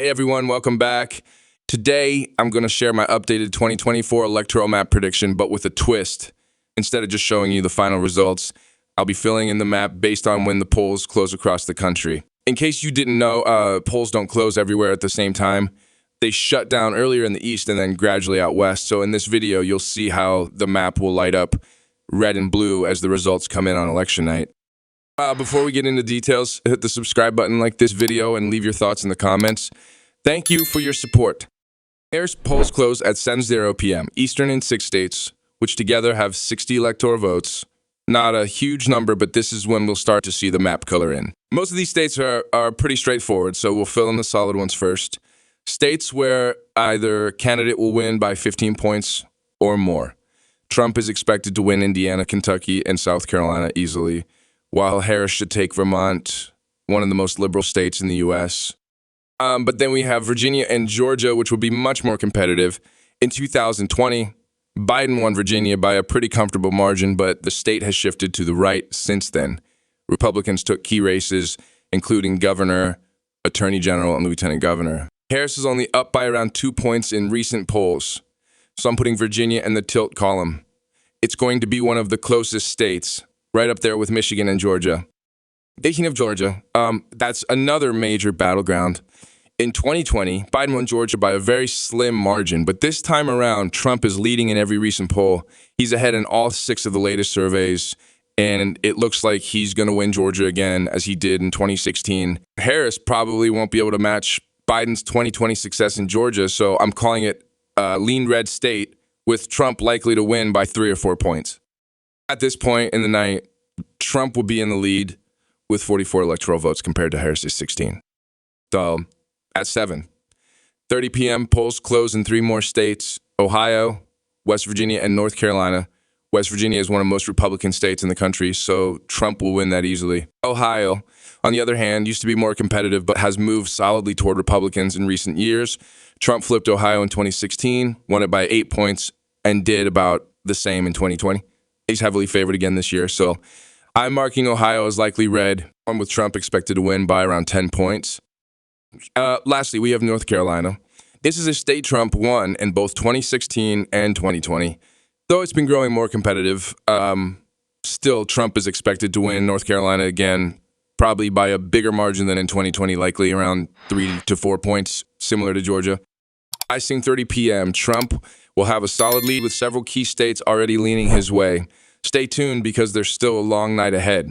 Hey everyone, welcome back. Today, I'm going to share my updated 2024 electoral map prediction, but with a twist. Instead of just showing you the final results, I'll be filling in the map based on when the polls close across the country. In case you didn't know, polls don't close everywhere at the same time. They shut down earlier in the east and then gradually out west. So in this video, you'll see how the map will light up red and blue as the results come in on election night. Before we get into details, hit the subscribe button, like this video, and leave your thoughts in the comments. Thank you for your support. Harris polls close at 7:00 p.m. Eastern in 6 states, which together have 60 electoral votes. Not a huge number, but this is when we'll start to see the map color in. Most of these states are pretty straightforward, so we'll fill in the solid ones first. States where either candidate will win by 15 points or more. Trump is expected to win Indiana, Kentucky, and South Carolina easily, while Harris should take Vermont, one of the most liberal states in the U.S. But then we have Virginia and Georgia, which will be much more competitive. In 2020, Biden won Virginia by a pretty comfortable margin, but the state has shifted to the right since then. Republicans took key races, including governor, attorney general, and lieutenant governor. Harris is only up by around 2 points in recent polls, so I'm putting Virginia in the tilt column. It's going to be one of the closest states, right up there with Michigan and Georgia. Speaking of Georgia, that's another major battleground. In 2020, Biden won Georgia by a very slim margin, but this time around, Trump is leading in every recent poll. He's ahead in all 6 of the latest surveys, and it looks like he's going to win Georgia again, as he did in 2016. Harris probably won't be able to match Biden's 2020 success in Georgia, so I'm calling it a lean red state, with Trump likely to win by 3 or 4 points. At this point in the night, Trump will be in the lead with 44 electoral votes compared to Harris's 16. So at 7:30 p.m., polls close in 3 more states: Ohio, West Virginia, and North Carolina. West Virginia is one of the most Republican states in the country, so Trump will win that easily. Ohio, on the other hand, used to be more competitive but has moved solidly toward Republicans in recent years. Trump flipped Ohio in 2016, won it by 8 points, and did about the same in 2020. He's heavily favored again this year, so I'm marking Ohio as likely red, one with Trump expected to win by around 10 points. Lastly, we have North Carolina. This is a state Trump won in both 2016 and 2020. Though it's been growing more competitive, still Trump is expected to win North Carolina again, probably by a bigger margin than in 2020, likely around 3 to 4 points, similar to Georgia. By 7:30 p.m., Trump will have a solid lead with several key states already leaning his way. Stay tuned because there's still a long night ahead.